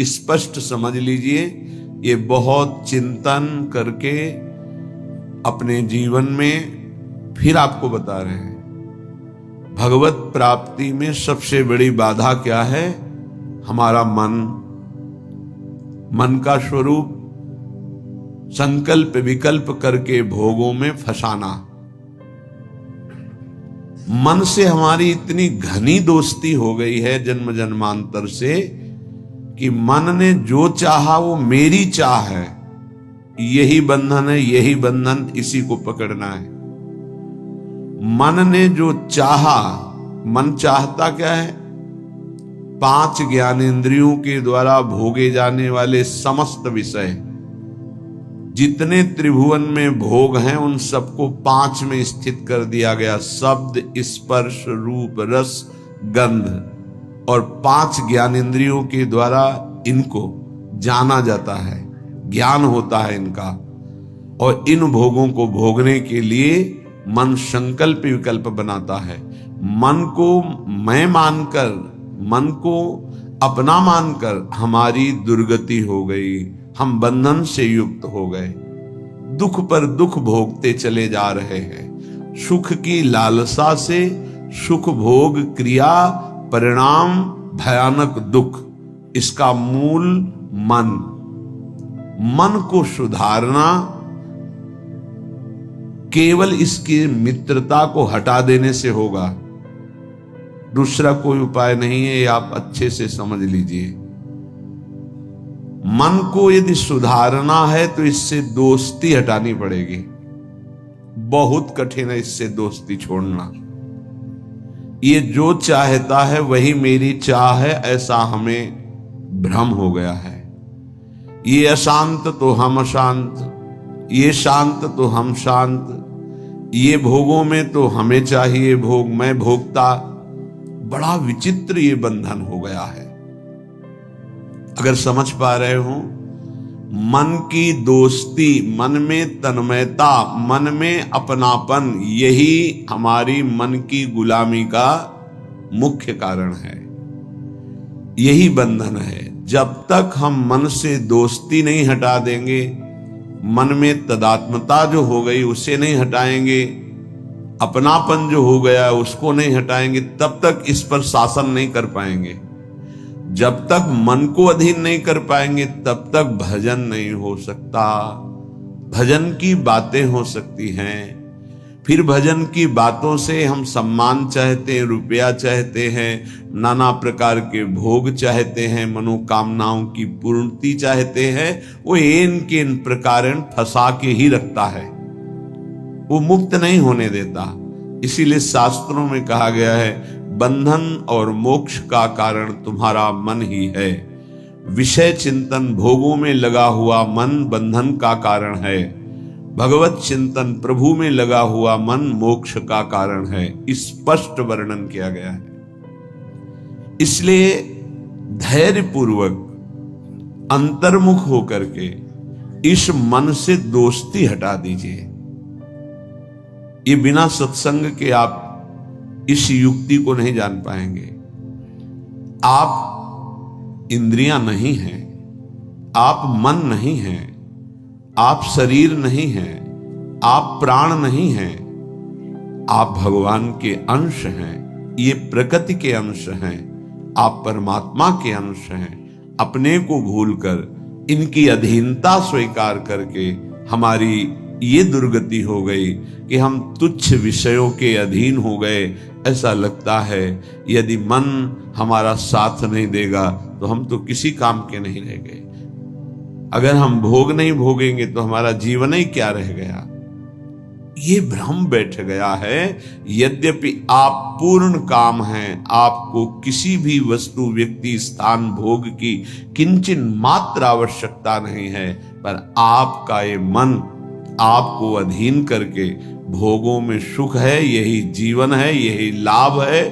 स्पष्ट समझ लीजिए, ये बहुत चिंतन करके अपने जीवन में फिर आपको बता रहे हैं। भगवत प्राप्ति में सबसे बड़ी बाधा क्या है? हमारा मन का स्वरूप संकल्प विकल्प करके भोगों में फंसाना। मन से हमारी इतनी घनी दोस्ती हो गई है जन्म जन्मांतर से कि मन ने जो चाहा वो मेरी चाह है, यही बंधन है, यही बंधन, इसी को पकड़ना है। मन ने जो चाहा, मन चाहता क्या है? 5 ज्ञानेंद्रियों के द्वारा भोगे जाने वाले समस्त विषय, जितने त्रिभुवन में भोग हैं उन सबको 5 में स्थित कर दिया गया। शब्द, स्पर्श, रूप, रस, गंध, और 5 ज्ञानेंद्रियों के द्वारा इनको जाना जाता है, ज्ञान होता है इनका। और इन भोगों को भोगने के लिए मन संकल्प विकल्प बनाता है। मन को मैं मानकर, मन को अपना मानकर हमारी दुर्गति हो गई, हम बंधन से युक्त हो गए, दुख पर दुख भोगते चले जा रहे हैं। सुख की लालसा से सुख भोग क्रिया परिणाम भयानक दुख, इसका मूल मन को सुधारना केवल इसकी मित्रता को हटा देने से होगा, दूसरा कोई उपाय नहीं है। ये आप अच्छे से समझ लीजिए। मन को यदि सुधारना है तो इससे दोस्ती हटानी पड़ेगी। बहुत कठिन है इससे दोस्ती छोड़ना। ये जो चाहता है वही मेरी चाह है, ऐसा हमें भ्रम हो गया है। ये अशांत तो हम अशांत, ये शांत तो हम शांत, ये भोगों में तो हमें चाहिए भोग, मैं भोगता। बड़ा विचित्र ये बंधन हो गया है। अगर समझ पा रहे हो, मन की दोस्ती, मन में तन्मयता, मन में अपनापन, यही हमारी मन की गुलामी का मुख्य कारण है, यही बंधन है। जब तक हम मन से दोस्ती नहीं हटा देंगे, मन में तदात्मता जो हो गई उसे नहीं हटाएंगे, अपनापन जो हो गया उसको नहीं हटाएंगे, तब तक इस पर शासन नहीं कर पाएंगे। जब तक मन को अधीन नहीं कर पाएंगे तब तक भजन नहीं हो सकता। भजन की बातें हो सकती हैं, फिर भजन की बातों से हम सम्मान चाहते हैं, रुपया चाहते हैं, नाना प्रकार के भोग चाहते हैं, मनोकामनाओं की पूर्ति चाहते हैं। वो इन के इन प्रकार फंसा के ही रखता है, वो मुक्त नहीं होने देता। इसीलिए शास्त्रों में कहा गया है, बंधन और मोक्ष का कारण तुम्हारा मन ही है। विषय चिंतन भोगों में लगा हुआ मन बंधन का कारण है, भगवत चिंतन प्रभु में लगा हुआ मन मोक्ष का कारण है। स्पष्ट वर्णन किया गया है। इसलिए धैर्य पूर्वक अंतर्मुख होकर के इस मन से दोस्ती हटा दीजिए। ये बिना सत्संग के आप इस युक्ति को नहीं जान पाएंगे। आप इंद्रियां नहीं हैं, आप मन नहीं हैं, आप शरीर नहीं हैं, आप प्राण नहीं हैं, आप भगवान के अंश हैं, ये प्रकृति के अंश हैं, आप परमात्मा के अंश हैं। अपने को भूलकर इनकी अधीनता स्वीकार करके हमारी ये दुर्गति हो गई कि हम तुच्छ विषयों के अधीन हो गए। ऐसा लगता है यदि मन हमारा साथ नहीं देगा तो हम तो किसी काम के नहीं रह गए। अगर हम भोग नहीं भोगेंगे तो हमारा जीवन ही क्या रह गया। ये भ्रम बैठ गया है। यद्यपि आप पूर्ण काम हैं, आपको किसी भी वस्तु व्यक्ति स्थान भोग की किंचन मात्र आवश्यकता नहीं है, पर आपका ये मन आपको अधीन करके भोगों में सुख है, यही जीवन है, यही लाभ है,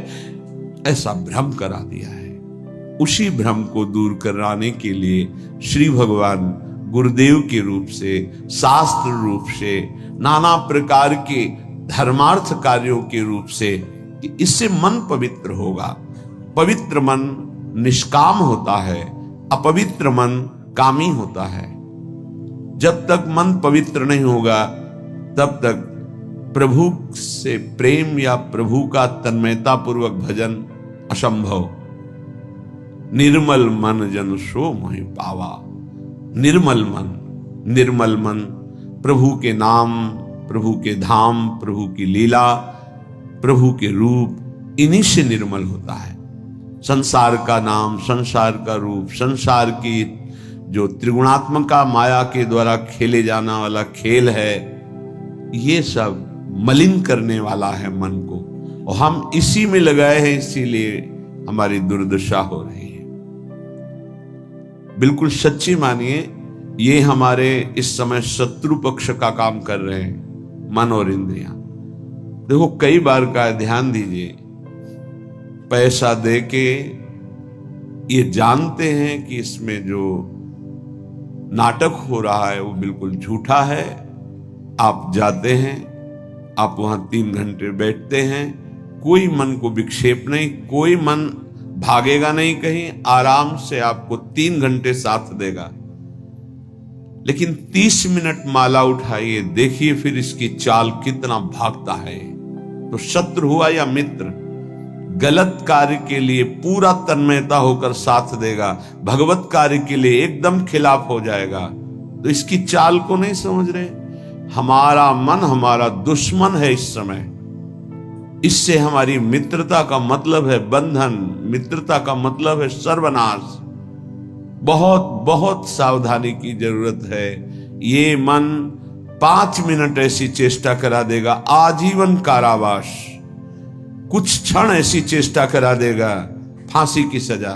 ऐसा भ्रम करा दिया है। उसी भ्रम को दूर कराने के लिए श्री भगवान गुरुदेव के रूप से, शास्त्र रूप से, नाना प्रकार के धर्मार्थ कार्यों के रूप से, इससे मन पवित्र होगा। पवित्र मन निष्काम होता है, अपवित्र मन कामी होता है। जब तक मन पवित्र नहीं होगा तब तक प्रभु से प्रेम या प्रभु का तन्मयता पूर्वक भजन असंभव। निर्मल मन जन सो मोहि पावा। निर्मल मन प्रभु के नाम, प्रभु के धाम, प्रभु की लीला, प्रभु के रूप, इन्हीं से निर्मल होता है। संसार का नाम, संसार का रूप, संसार की जो त्रिगुणात्मका माया के द्वारा खेले जाना वाला खेल है, ये सब मलिन करने वाला है मन को, और हम इसी में लगाए हैं, इसीलिए हमारी दुर्दशा हो रही है। बिल्कुल सच्ची मानिए, ये हमारे इस समय शत्रु पक्ष का काम कर रहे हैं, मन और इंद्रियां। देखो, कई बार का ध्यान दीजिए, पैसा देके ये जानते हैं कि इसमें जो नाटक हो रहा है वो बिल्कुल झूठा है। आप जाते हैं, आप वहां 3 घंटे बैठते हैं, कोई मन को विक्षेप नहीं, कोई मन भागेगा नहीं कहीं, आराम से आपको 3 घंटे साथ देगा। लेकिन 30 मिनट माला उठाइए, देखिए फिर इसकी चाल कितना भागता है। तो शत्रु हुआ या मित्र, गलत कार्य के लिए पूरा तन्मयता होकर साथ देगा, भगवत कार्य के लिए एकदम खिलाफ हो जाएगा। तो इसकी चाल को नहीं समझ रहे। हमारा मन हमारा दुश्मन है इस समय। इससे हमारी मित्रता का मतलब है बंधन, मित्रता का मतलब है सर्वनाश। बहुत बहुत सावधानी की जरूरत है। ये मन 5 मिनट ऐसी चेष्टा करा देगा, आजीवन कारावास। कुछ क्षण ऐसी चेष्टा करा देगा, फांसी की सजा।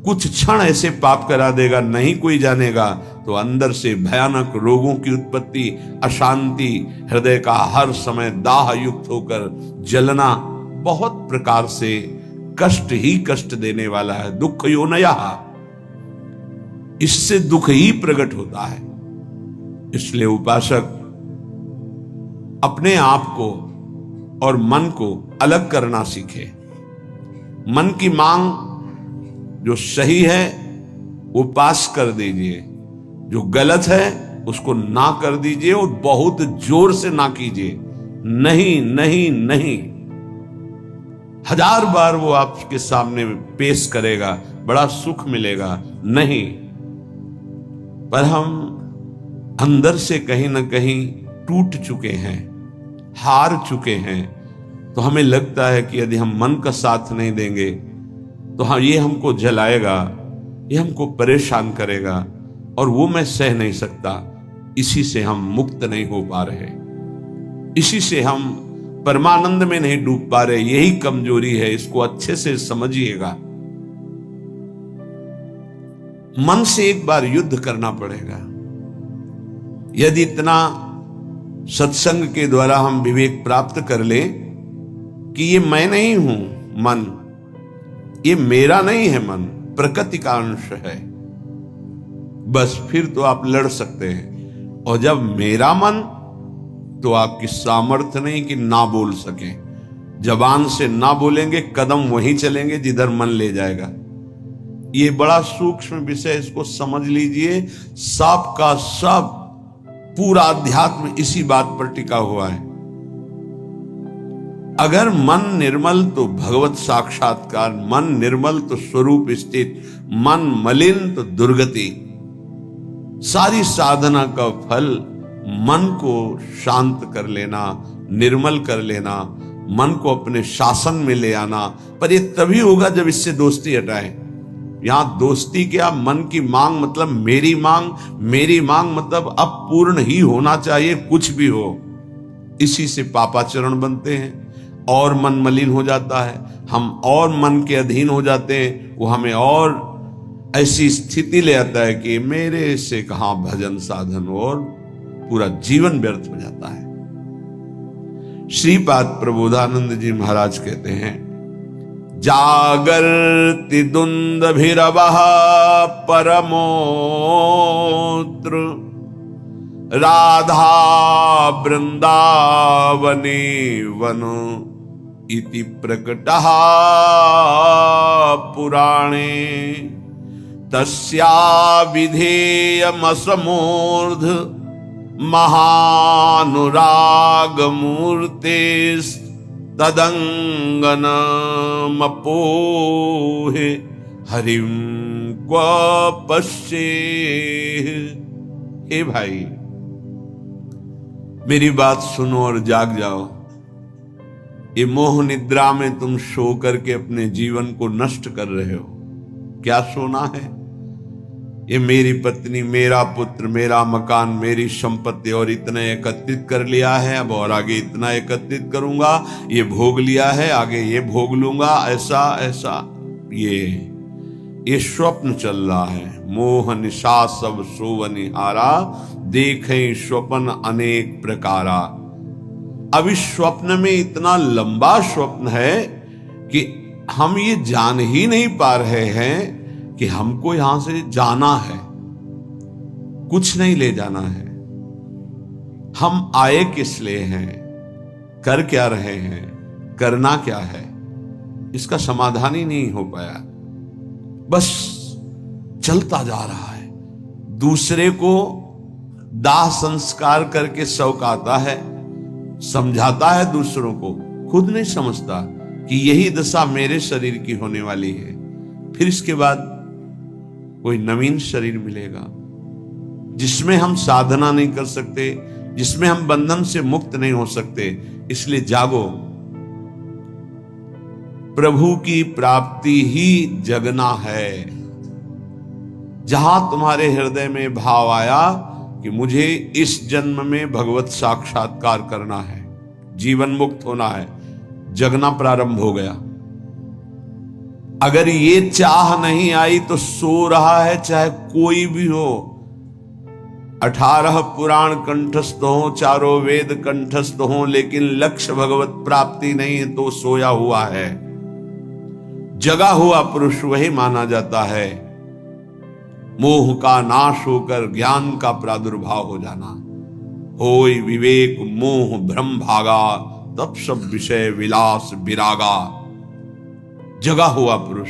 कुछ क्षण ऐसे पाप करा देगा, नहीं कोई जानेगा, तो अंदर से भयानक रोगों की उत्पत्ति, अशांति, हृदय का हर समय दाह युक्त होकर जलना, बहुत प्रकार से कष्ट ही कष्ट देने वाला है। दुख योनयः, इससे दुख ही प्रकट होता है। इसलिए उपासक अपने आप को और मन को अलग करना सीखे। मन की मांग जो सही है वो पास कर दीजिए, जो गलत है उसको ना कर दीजिए, और बहुत जोर से ना कीजिए। नहीं नहीं नहीं, 1000 बार वो आपके सामने पेश करेगा, बड़ा सुख मिलेगा। नहीं, पर हम अंदर से कहीं ना कहीं टूट चुके हैं, हार चुके हैं। तो हमें लगता है कि यदि हम मन का साथ नहीं देंगे तो हाँ, ये हमको जलाएगा, ये हमको परेशान करेगा, और वो मैं सह नहीं सकता। इसी से हम मुक्त नहीं हो पा रहे, इसी से हम परमानंद में नहीं डूब पा रहे। यही कमजोरी है, इसको अच्छे से समझिएगा। मन से एक बार युद्ध करना पड़ेगा। यदि इतना सत्संग के द्वारा हम विवेक प्राप्त कर ले कि ये मैं नहीं हूं, मन ये मेरा नहीं है, मन प्रकृति का अंश है, बस फिर तो आप लड़ सकते हैं। और जब मेरा मन, तो आपकी सामर्थ्य नहीं कि ना बोल सके। जबान से ना बोलेंगे, कदम वहीं चलेंगे जिधर मन ले जाएगा। ये बड़ा सूक्ष्म विषय, इसको समझ लीजिए। सब का सब पूरा अध्यात्म इसी बात पर टिका हुआ है। अगर मन निर्मल तो भगवत साक्षात्कार, मन निर्मल तो स्वरूप स्थित, मन मलिन तो दुर्गति। सारी साधना का फल मन को शांत कर लेना, निर्मल कर लेना, मन को अपने शासन में ले आना। पर ये तभी होगा जब इससे दोस्ती हटाए। यहां दोस्ती क्या, मन की मांग मतलब मेरी मांग, मेरी मांग मतलब अब पूर्ण ही होना चाहिए, कुछ भी हो। इसी से पापाचरण बनते हैं और मन मलिन हो जाता है, हम और मन के अधीन हो जाते हैं। वो हमें और ऐसी स्थिति ले आता है कि मेरे से कहां भजन साधन, और पूरा जीवन व्यर्थ हो जाता है। श्रीपाद प्रबोधानंद जी महाराज कहते हैं, जागर्ति दुंदभिरवः परमोत्र राधा वृंदावने वनो इति प्रकटः पुराणे तस्या विधेयमसमूर्ध महानुराग मूर्ते तदंगनमपोहे हरिम क्व पश्ये। हे भाई, मेरी बात सुनो और जाग जाओ। ये मोह निद्रा में तुम सो करके अपने जीवन को नष्ट कर रहे हो। क्या सोना है? ये मेरी पत्नी, मेरा पुत्र, मेरा मकान, मेरी संपत्ति और इतना एकत्रित कर लिया है, अब और आगे इतना एकत्रित करूंगा, ये भोग लिया है, आगे ये भोग लूंगा, ऐसा ऐसा। ये स्वप्न चल रहा है। मोह निशा सब सोवनिहारा, देखें स्वप्न अनेक प्रकारा। अब इस स्वप्न में इतना लंबा स्वप्न है कि हम ये जान ही नहीं पा रहे हैं कि हमको यहां से जाना है, कुछ नहीं ले जाना है। हम आए किस लिए हैं, कर क्या रहे हैं, करना क्या है, इसका समाधान ही नहीं हो पाया। बस चलता जा रहा है। दूसरे को दाह संस्कार करके शौकाता है, समझाता है दूसरों को, खुद नहीं समझता कि यही दशा मेरे शरीर की होने वाली है। फिर इसके बाद कोई नवीन शरीर मिलेगा जिसमें हम साधना नहीं कर सकते, जिसमें हम बंधन से मुक्त नहीं हो सकते। इसलिए जागो, प्रभु की प्राप्ति ही जगना है। जहां तुम्हारे हृदय में भाव आया कि मुझे इस जन्म में भगवत साक्षात्कार करना है, जीवन मुक्त होना है, जगना प्रारंभ हो गया। अगर ये चाह नहीं आई तो सो रहा है, चाहे कोई भी हो। 18 पुराण कंठस्थ हो, चारों वेद कंठस्थ हो, लेकिन लक्ष्य भगवत प्राप्ति नहीं है तो सोया हुआ है। जगा हुआ पुरुष वही माना जाता है। मोह का नाश होकर ज्ञान का प्रादुर्भाव हो जाना। होय विवेक मोह भ्रम भागा, तब सब विषय विलास विरागा। जगा हुआ पुरुष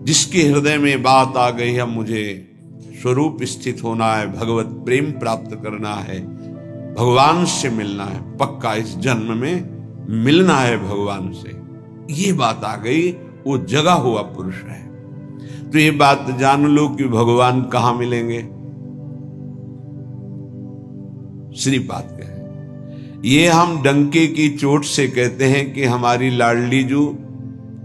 जिसके हृदय में बात आ गई है, मुझे स्वरूप स्थित होना है, भगवत प्रेम प्राप्त करना है, भगवान से मिलना है, पक्का इस जन्म में मिलना है भगवान से, ये बात आ गई, वो जगा हुआ पुरुष है। तो ये बात जान लो कि भगवान कहां मिलेंगे। श्रीपाद कहे, ये हम डंके की चोट से कहते हैं कि हमारी लाडली जू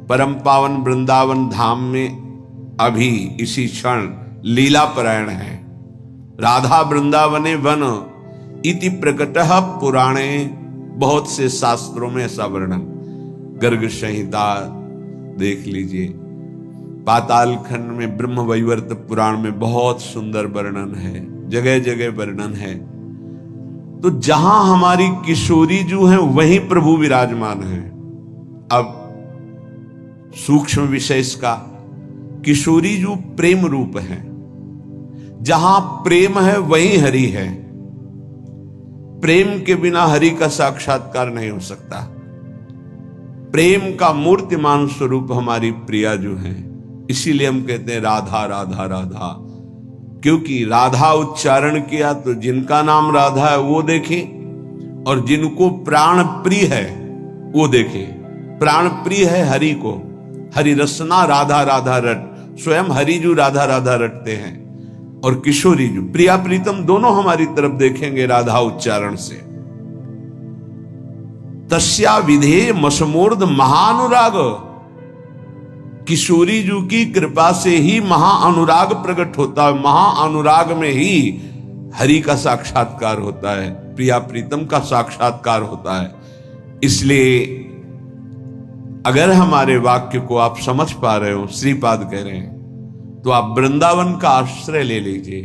परम पावन वृंदावन धाम में अभी इसी क्षण लीला परायण है। राधा वृंदावने वन इति प्रकटः पुराणे, बहुत से शास्त्रों में ऐसा वर्णन, गर्ग संहिता देख लीजिए, पाताल खंड में ब्रह्म वैवर्त पुराण में बहुत सुंदर वर्णन है, जगह जगह वर्णन है। तो जहां हमारी किशोरी जो है वहीं प्रभु विराजमान है। अब सूक्ष्म विषय इसका, किशोरी जो प्रेम रूप है, जहां प्रेम है वहीं हरि है। प्रेम के बिना हरि का साक्षात्कार नहीं हो सकता। प्रेम का मूर्तिमान स्वरूप हमारी प्रिया जो है, इसीलिए हम कहते हैं राधा राधा राधा, क्योंकि राधा उच्चारण किया तो जिनका नाम राधा है वो देखे, और जिनको प्राण प्रिय है वो देखे। प्राण प्रिय है हरि को, हरि रसना राधा राधा रट, स्वयं हरि जो राधा राधा रटते हैं, और किशोरी जो प्रिया प्रीतम दोनों हमारी तरफ देखेंगे राधा उच्चारण से। तस्या विधेय मसमूर्ध महानुराग, किशोरी जी की कृपा से ही महाअनुराग प्रकट होता है। महाअनुराग में ही हरि का साक्षात्कार होता है, प्रिया प्रीतम का साक्षात्कार होता है। इसलिए अगर हमारे वाक्य को आप समझ पा रहे हो, श्रीपाद कह रहे हैं, तो आप वृंदावन का आश्रय ले लीजिए।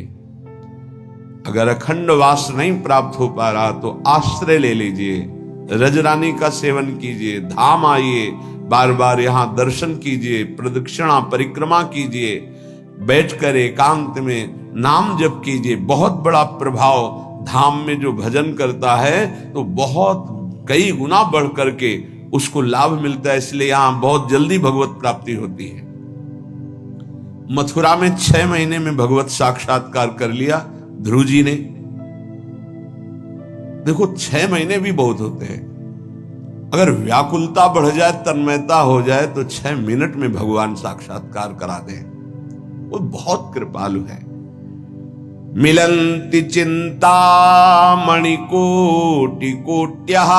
अगर अखंड वास नहीं प्राप्त हो पा रहा तो आश्रय ले लीजिए, रजरानी का सेवन कीजिए, धाम आइए, बार बार यहां दर्शन कीजिए, प्रदक्षिणा परिक्रमा कीजिए, बैठकर एकांत में नाम जप कीजिए। बहुत बड़ा प्रभाव धाम में जो भजन करता है तो बहुत कई गुना बढ़ करके उसको लाभ मिलता है। इसलिए यहां बहुत जल्दी भगवत प्राप्ति होती है। मथुरा में 6 महीने में भगवत साक्षात्कार कर लिया ध्रुव जी ने। देखो 6 महीने भी बहुत होते हैं। अगर व्याकुलता बढ़ जाए, तन्मयता हो जाए, तो 6 मिनट में भगवान साक्षात्कार करा दें। वो बहुत कृपालु है। मिलन्ति चिंता मणिकोटि कोट्यः,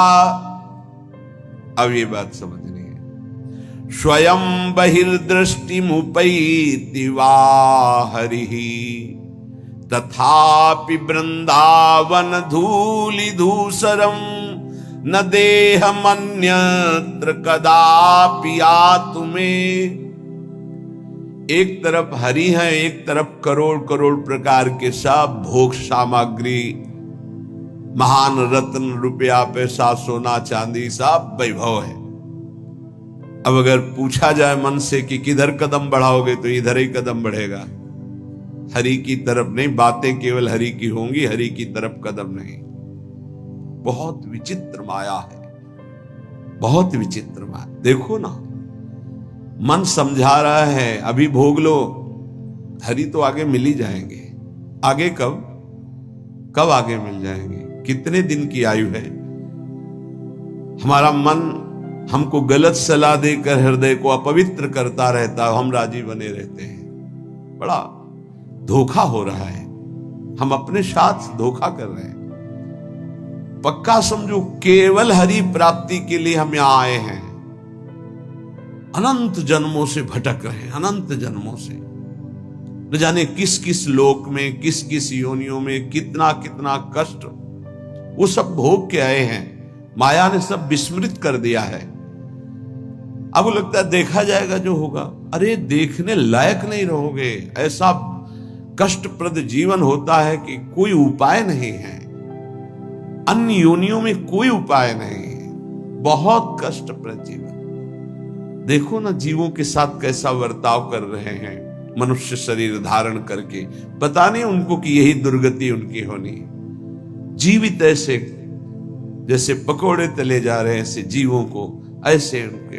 अब ये बात समझनी है। स्वयं बहिर्दृष्टिमुपैति वा हरिः, तथापि वृंदावन धूलि धूसरम न देहमन्यत्र कदापि आतुमे। एक तरफ हरि है, एक तरफ करोड़ करोड़ प्रकार के सब भोग सामग्री, महान रत्न, रुपया, पैसा, सोना, चांदी, सब वैभव है। अब अगर पूछा जाए मन से कि किधर कदम बढ़ाओगे, तो इधर ही कदम बढ़ेगा, हरि की तरफ नहीं। बातें केवल हरि की होंगी, हरि की तरफ कदम नहीं। बहुत विचित्र माया है, बहुत विचित्र माया। देखो ना, मन समझा रहा है अभी भोग लो, हरि तो आगे मिल ही जाएंगे। आगे कब कब आगे मिल जाएंगे? कितने दिन की आयु है? हमारा मन हमको गलत सलाह देकर हृदय को अपवित्र करता रहता है, हम राजी बने रहते हैं। बड़ा धोखा हो रहा है, हम अपने साथ धोखा कर रहे हैं। पक्का समझो, केवल हरि प्राप्ति के लिए हम यहां आए हैं। अनंत जन्मों से भटक रहे हैं, अनंत जन्मों से, न जाने किस किस लोक में, किस किस योनियों में कितना कितना कष्ट वो सब भोग के आए हैं। माया ने सब विस्मृत कर दिया है। अब लगता है देखा जाएगा जो होगा। अरे देखने लायक नहीं रहोगे। ऐसा कष्टप्रद जीवन होता है कि कोई उपाय नहीं है। अन्य योनियों में कोई उपाय नहीं है। बहुत कष्टप्रद जीवन। देखो ना, जीवों के साथ कैसा बर्ताव कर रहे हैं मनुष्य शरीर धारण करके। पता नहीं उनको कि यही दुर्गति उनकी होनी। जीवित ऐसे जैसे पकोड़े तले जा रहे हैं, ऐसे जीवों को, ऐसे उनके,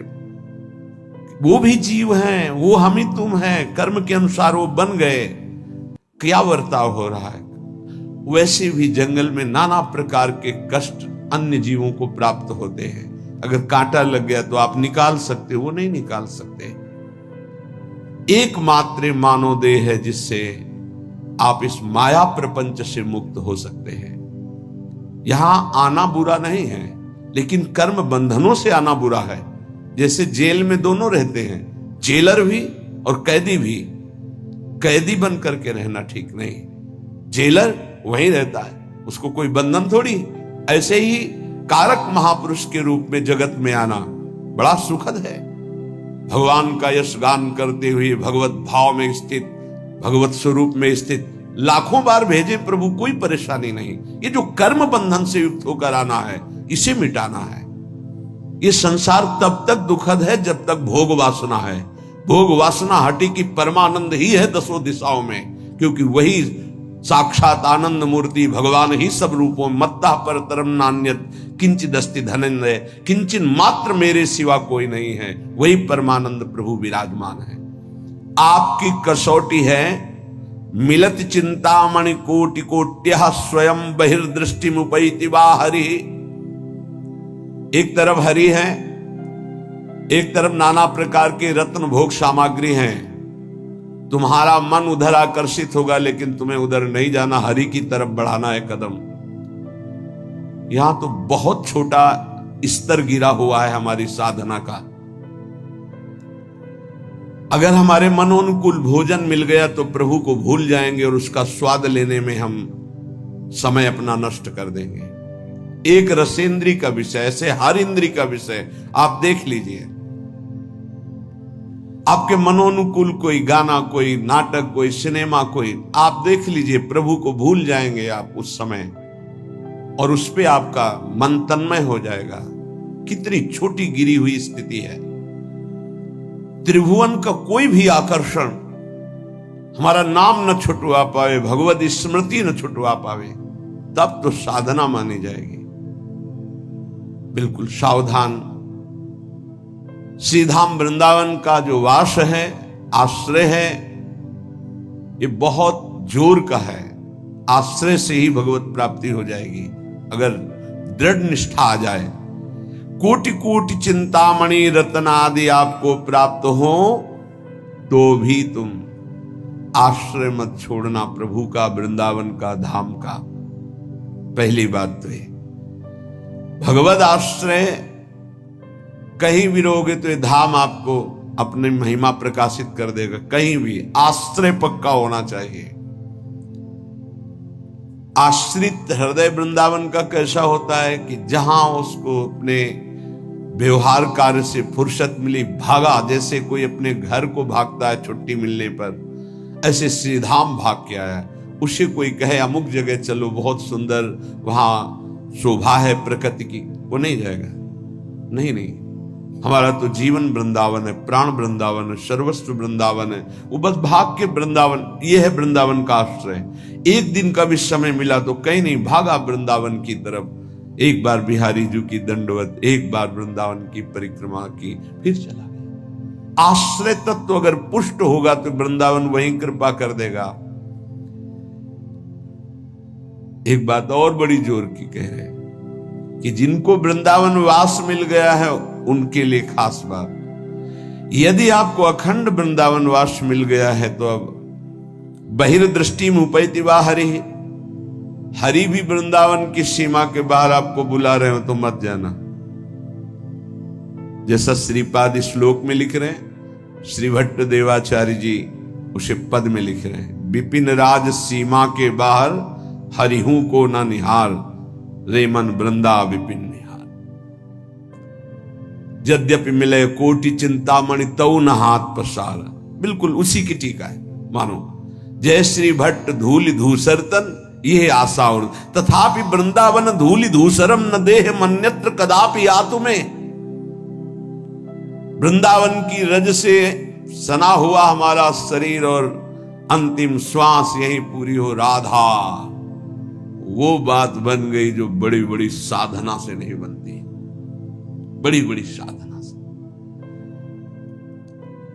वो भी जीव हैं, वो हम ही तुम हैं, कर्म के अनुसार वो बन गए। क्या बर्ताव हो रहा है? वैसे भी जंगल में नाना प्रकार के कष्ट अन्य जीवों को प्राप्त होते हैं। अगर कांटा लग गया तो आप निकाल सकते, वो नहीं निकाल सकते। एकमात्र मानव देह है जिससे आप इस माया प्रपंच से मुक्त हो सकते हैं। यहां आना बुरा नहीं है, लेकिन कर्म बंधनों से आना बुरा है। जैसे जेल में दोनों रहते हैं, जेलर भी और कैदी भी। कैदी बन करके रहना ठीक नहीं, जेलर वहीं रहता है, उसको कोई बंधन थोड़ी। ऐसे ही कारक महापुरुष के रूप में जगत में आना बड़ा सुखद है। भगवान का यश गान करते हुए भगवत भाव में स्थित, भगवत स्वरूप में स्थित लाखों बार भेजे प्रभु, कोई परेशानी नहीं। ये जो कर्म बंधन से युक्त होकर आना है, इसे मिटाना है। ये संसार तब तक दुखद है जब तक भोग वासना है। भोग वासना हटी की परमानंद ही है दसों दिशाओं में, क्योंकि वही साक्षात आनंद मूर्ति भगवान ही सब रूपों मत्ता पर तरम नान्यत किंचित अस्ति धनंजय, किंचिन मात्र मेरे सिवा कोई नहीं है। वही परमानंद प्रभु विराजमान है। आपकी कसौटी है मिलत चिंतामणि कोटि कोट्यः स्वयं बहिर्दृष्टि मुपैति वा हरि। एक तरफ हरि है, एक तरफ नाना प्रकार के रत्न भोग सामग्री हैं। तुम्हारा मन उधर आकर्षित होगा, लेकिन तुम्हें उधर नहीं जाना, हरि की तरफ बढ़ाना है कदम। यहां तो बहुत छोटा स्तर गिरा हुआ है हमारी साधना का। अगर हमारे मनोनुकूल भोजन मिल गया तो प्रभु को भूल जाएंगे और उसका स्वाद लेने में हम समय अपना नष्ट कर देंगे। एक रसेंद्री का विषय, ऐसे हर इंद्री का विषय आप देख लीजिए। आपके मनोनुकूल कोई गाना, कोई नाटक, कोई सिनेमा, कोई आप देख लीजिए, प्रभु को भूल जाएंगे आप उस समय, और उस पे आपका मन तन्मय हो जाएगा। कितनी छोटी गिरी हुई स्थिति है। त्रिभुवन का कोई भी आकर्षण हमारा नाम न छुटवा पावे, भगवत स्मृति न छुटवा पावे, तब तो साधना मानी जाएगी। बिल्कुल सावधान। श्रीधाम वृंदावन का जो वास है, आश्रय है, ये बहुत जोर का है। आश्रय से ही भगवत प्राप्ति हो जाएगी अगर दृढ़ निष्ठा आ जाए। कोटि कोटि चिंतामणि रत्न आदि आपको प्राप्त हो तो भी तुम आश्रय मत छोड़ना, प्रभु का, वृंदावन का, धाम का। पहली बात तो ये भगवत आश्रय कहीं भी रहोगे तो ये धाम आपको अपनी महिमा प्रकाशित कर देगा। कहीं भी आश्रय पक्का होना चाहिए। आश्रित हृदय वृंदावन का कैसा होता है कि जहां उसको अपने व्यवहार कार्य से फुर्सत मिली भागा, जैसे कोई अपने घर को भागता है छुट्टी मिलने पर, ऐसे श्रीधाम भाग के आया। उसे कोई कहे अमुक जगह चलो बहुत सुंदर, वहां शोभा है प्रकृति की, वो नहीं जाएगा। नहीं नहीं, हमारा तो जीवन वृंदावन है, प्राण वृंदावन है, सर्वस्व वृंदावन है। वो बस भाग के वृंदावन, ये है वृंदावन का आश्रय। एक दिन का भी समय मिला तो कहीं नहीं, भागा वृंदावन की तरफ। एक बार बिहारी जी की दंडवत, एक बार वृंदावन की परिक्रमा की, फिर चला गया। आश्रय तत्व अगर पुष्ट होगा तो वृंदावन वहीं कृपा कर देगा। एक बात और बड़ी जोर की कह रहे कि जिनको वृंदावन वास मिल गया है उनके लिए खास बात। यदि आपको अखंड वृंदावन वास मिल गया है तो अब बहिर्दृष्टि में उपैति वा हरि, हरि भी वृंदावन की सीमा के बाहर आपको बुला रहे हो तो मत जाना। जैसा श्रीपाद श्लोक में लिख रहे हैं, श्री भट्ट देवाचार्य जी उसे पद में लिख रहे हैं, विपिन राज सीमा के बाहर हरिहू को न निहार, रे मन वृंदा विपिन निहार। यद्यपि मिले कोटि चिंतामणि तऊ न हाथ पसार। बिल्कुल उसी की टीका है, मानो जय श्री भट्ट धूलि धूसरतन ये आशा और तथापि वृंदावन धूलि धूसरम न देह मन्यत्र कदापि आतु में। वृंदावन की रज से सना हुआ हमारा शरीर और अंतिम श्वास यही पूरी हो राधा, वो बात बन गई जो बड़ी बड़ी साधना से नहीं बनती, बड़ी बड़ी साधना से।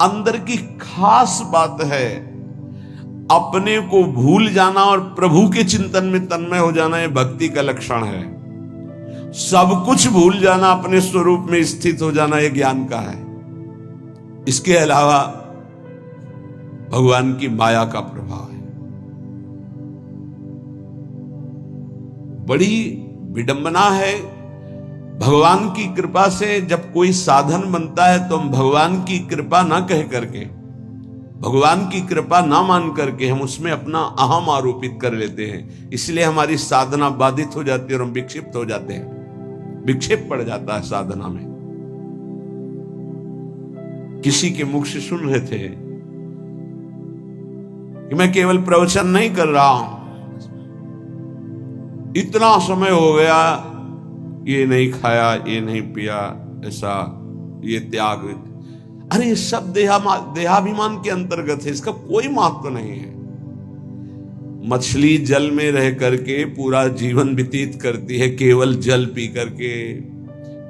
अंदर की खास बात है, अपने को भूल जाना और प्रभु के चिंतन में तन्मय हो जाना, यह भक्ति का लक्षण है। सब कुछ भूल जाना, अपने स्वरूप में स्थित हो जाना, यह ज्ञान का है। इसके अलावा भगवान की माया का प्रभाव है। बड़ी विडंबना है, भगवान की कृपा से जब कोई साधन बनता है तो हम भगवान की कृपा ना कह करके, भगवान की कृपा ना मान करके हम उसमें अपना अहम आरोपित कर लेते हैं। इसलिए हमारी साधना बाधित हो जाती है और हम विक्षिप्त हो जाते हैं, विक्षेप पड़ जाता है साधना में। किसी के मुख से सुन रहे थे कि मैं केवल प्रवचन नहीं कर रहा हूं, इतना समय हो गया, ये नहीं खाया, ये नहीं पिया, ऐसा, ये त्याग। अरे ये सब देहाभिमान के अंतर्गत है, इसका कोई महत्व नहीं है। मछली जल में रह करके पूरा जीवन व्यतीत करती है केवल जल पी करके,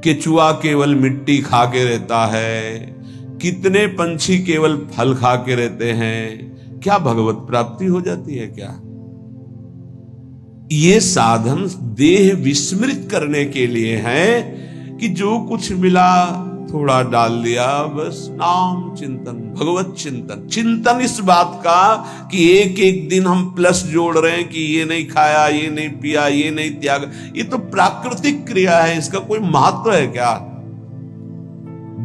केचुआ केवल मिट्टी खा के रहता है, कितने पंछी केवल फल खा के रहते हैं। क्या भगवत प्राप्ति हो जाती है क्या? ये साधन देह विस्मृत करने के लिए है कि जो कुछ मिला थोड़ा डाल दिया, बस नाम चिंतन, भगवत चिंतन। चिंतन इस बात का कि एक एक दिन हम प्लस जोड़ रहे हैं कि ये नहीं खाया, ये नहीं पिया, ये नहीं त्याग, ये तो प्राकृतिक क्रिया है, इसका कोई महत्व है क्या?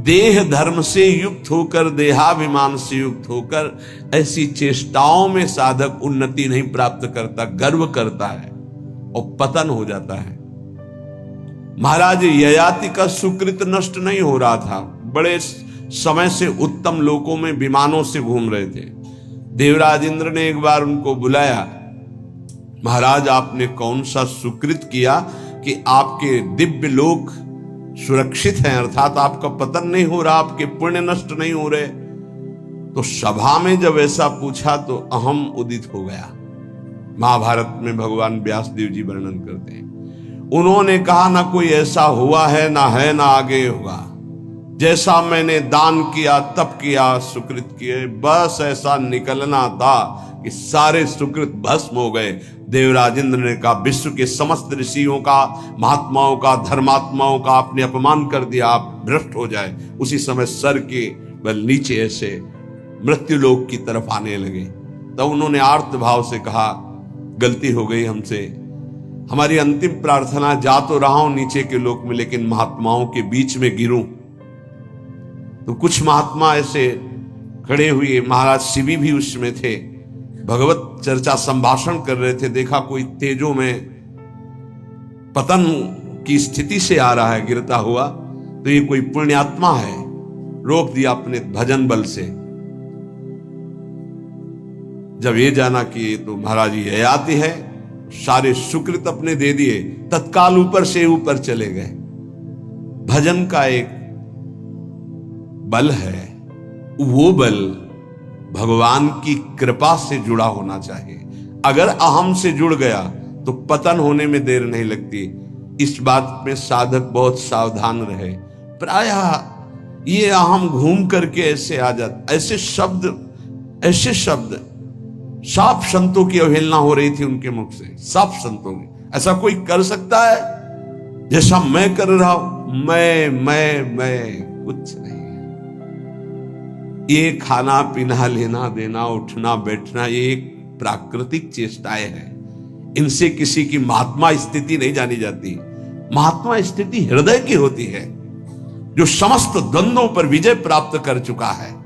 देह धर्म से युक्त होकर, देहाभिमान से युक्त होकर ऐसी चेष्टाओं में साधक उन्नति नहीं प्राप्त करता, गर्व करता है और पतन हो जाता है। महाराज ययाति का सुकृत नष्ट नहीं हो रहा था, बड़े समय से उत्तम लोकों में विमानों से घूम रहे थे। देवराज इंद्र ने एक बार उनको बुलाया, महाराज आपने कौन सा सुकृत किया कि आपके दिव्य लोक सुरक्षित हैं, अर्थात आपका पतन नहीं हो रहा, आपके पुण्य नष्ट नहीं हो रहे। तो सभा में जब ऐसा पूछा तो अहम उदित हो गया। महाभारत में भगवान व्यासदेव जी वर्णन करते हैं, उन्होंने कहा ना कोई ऐसा हुआ है, ना है, ना आगे होगा। जैसा मैंने दान किया, तप किया, सुकृत किए, बस ऐसा निकलना था कि सारे सुकृत भस्म हो गए। देवराज इंद्र ने कहा विश्व के समस्त ऋषियों का, महात्माओं का, धर्मात्माओं का आपने अपमान कर दिया, आप भ्रष्ट हो जाए। उसी समय सर के बल नीचे ऐसे मृत्युलोक की तरफ आने लगे। तब उन्होंने आर्त भाव से कहा गलती हो गई हमसे, हमारी अंतिम प्रार्थना, जा तो रहा हूं नीचे के लोक में लेकिन महात्माओं के बीच में गिरूं। तो कुछ महात्मा ऐसे खड़े हुए, महाराज शिवी भी उसमें थे, भगवत चर्चा संभाषण कर रहे थे। देखा कोई तेजों में पतन की स्थिति से आ रहा है गिरता हुआ, तो ये कोई पुण्यात्मा है। रोक दिया अपने भजन बल से। जब ये जाना कि तो महाराज ये आती है, सारे सुकृत अपने दे दिए, तत्काल ऊपर से ऊपर चले गए। भजन का एक बल है, वो बल भगवान की कृपा से जुड़ा होना चाहिए। अगर अहम से जुड़ गया तो पतन होने में देर नहीं लगती। इस बात में साधक बहुत सावधान रहे। प्रायः ये अहम घूम करके ऐसे आ जाता, ऐसे शब्द साफ संतों की अवहेलना हो रही थी उनके मुख से, साफ संतों की। ऐसा कोई कर सकता है जैसा मैं कर रहा हूं? मैं कुछ नहीं। ये खाना पीना, लेना देना, उठना बैठना, ये एक प्राकृतिक चेष्टाएं है। इनसे किसी की महात्मा स्थिति नहीं जानी जाती। महात्मा स्थिति हृदय की होती है, जो समस्त द्वंद्वों पर विजय प्राप्त कर चुका है,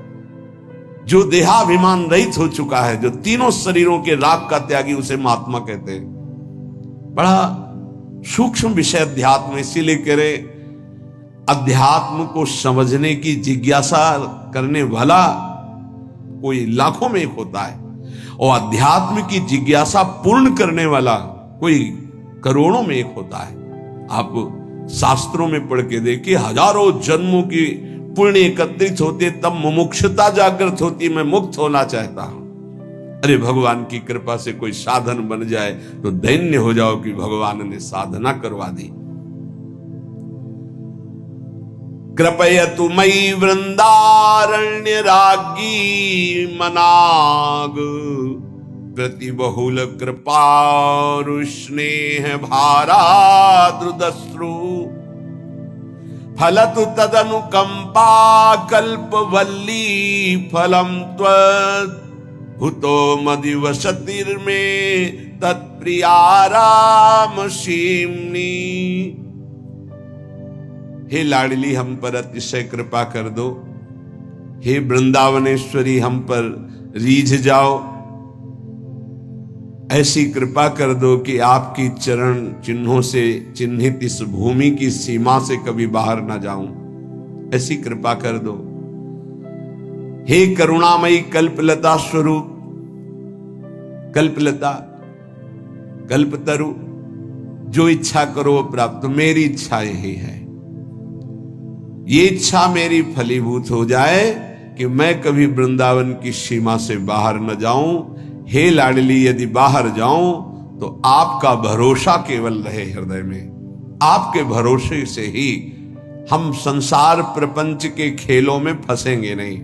जो देहाभिमान रहित हो चुका है, जो तीनों शरीरों के राग का त्यागी, उसे महात्मा कहते हैं। बड़ा सूक्ष्म विषय अध्यात्म, इसीलिए कह रहे अध्यात्म को समझने की जिज्ञासा करने वाला कोई लाखों में एक होता है, और अध्यात्म की जिज्ञासा पूर्ण करने वाला कोई करोड़ों में एक होता है। आप शास्त्रों में पढ़ के देखिए, हजारों जन्मों की पुण्य एकत्रित होते तब मुमुक्षुता जागृत होती, मैं मुक्त होना चाहता हूं। अरे भगवान की कृपा से कोई साधन बन जाए तो दैन्य हो जाओ कि भगवान ने साधना करवा दी। कृपयतु मयि वृंदारण्य राज्ञी मनाग, प्रति बहुल कृपारु स्नेह भाराद्रुदश्रु, फलतु तदनुकंपा कल्पवल्ली, फलम त्वद्भुतो मदिवसतिर्मे तत्प्रियाराम सीमनी। हे लाडली हम पर अतिशय कृपा कर दो, हे वृंदावनेश्वरी हम पर रीझ जाओ, ऐसी कृपा कर दो कि आपकी चरण चिन्हों से चिन्हित इस भूमि की सीमा से कभी बाहर ना जाऊं, ऐसी कृपा कर दो। हे करुणामयी कल्पलता स्वरूप, कल्पलता कल्पतरु, जो इच्छा करो प्राप्त। मेरी इच्छा यही है, ये इच्छा मेरी फलीभूत हो जाए कि मैं कभी वृंदावन की सीमा से बाहर न जाऊं। हे लाडली, यदि बाहर जाऊं तो आपका भरोसा केवल रहे हृदय में। आपके भरोसे से ही हम संसार प्रपंच के खेलों में फंसेंगे नहीं।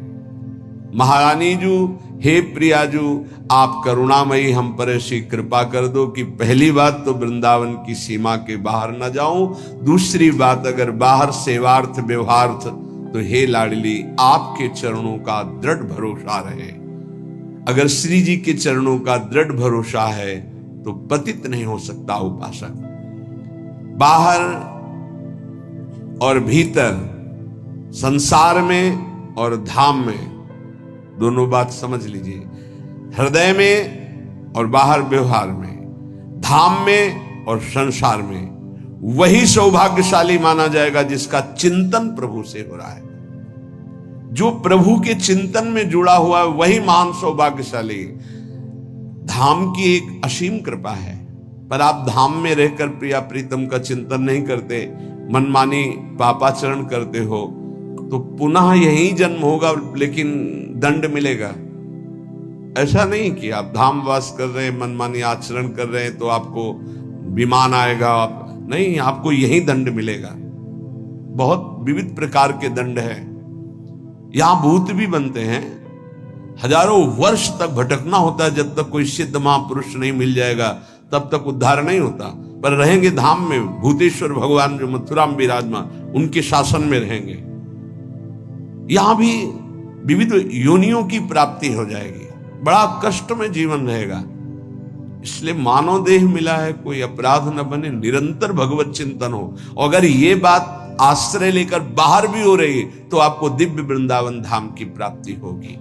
महारानी जू, हे प्रियाजू, आप करुणामयी हम पर ऐसी कृपा कर दो कि पहली बात तो वृंदावन की सीमा के बाहर न जाऊं, दूसरी बात अगर बाहर सेवार्थ व्यवहार्थ तो हे लाडली आपके चरणों का दृढ़ भरोसा रहे। अगर श्री जी के चरणों का दृढ़ भरोसा है तो पतित नहीं हो सकता उपासक। बाहर और भीतर, संसार में और धाम में, दोनों बात समझ लीजिए। हृदय में और बाहर व्यवहार में, धाम में और संसार में, वही सौभाग्यशाली माना जाएगा जिसका चिंतन प्रभु से हो रहा है। जो प्रभु के चिंतन में जुड़ा हुआ है वही महान सौभाग्यशाली। धाम की एक असीम कृपा है, पर आप धाम में रहकर प्रिया प्रीतम का चिंतन नहीं करते, मनमानी पापाचरण करते हो, तो पुनः यही जन्म होगा लेकिन दंड मिलेगा। ऐसा नहीं कि आप धाम वास कर रहे हैं, मनमानी आचरण कर रहे हैं तो आपको विमान आएगा, नहीं, आपको यही दंड मिलेगा। बहुत विविध प्रकार के दंड है। यहां भूत भी बनते हैं, हजारों वर्ष तक भटकना होता है, जब तक कोई सिद्ध महापुरुष नहीं मिल जाएगा तब तक उद्धार नहीं होता। पर रहेंगे धाम में, भूतेश्वर भगवान जो मथुरा में विराजमान, उनके शासन में रहेंगे। यहां भी विविध योनियों की प्राप्ति हो जाएगी, बड़ा कष्ट में जीवन रहेगा। इसलिए मानव देह मिला है, कोई अपराध न बने, निरंतर भगवत चिंतन हो। और अगर ये बात आश्रय लेकर बाहर भी हो रही है तो आपको दिव्य वृंदावन धाम की प्राप्ति होगी।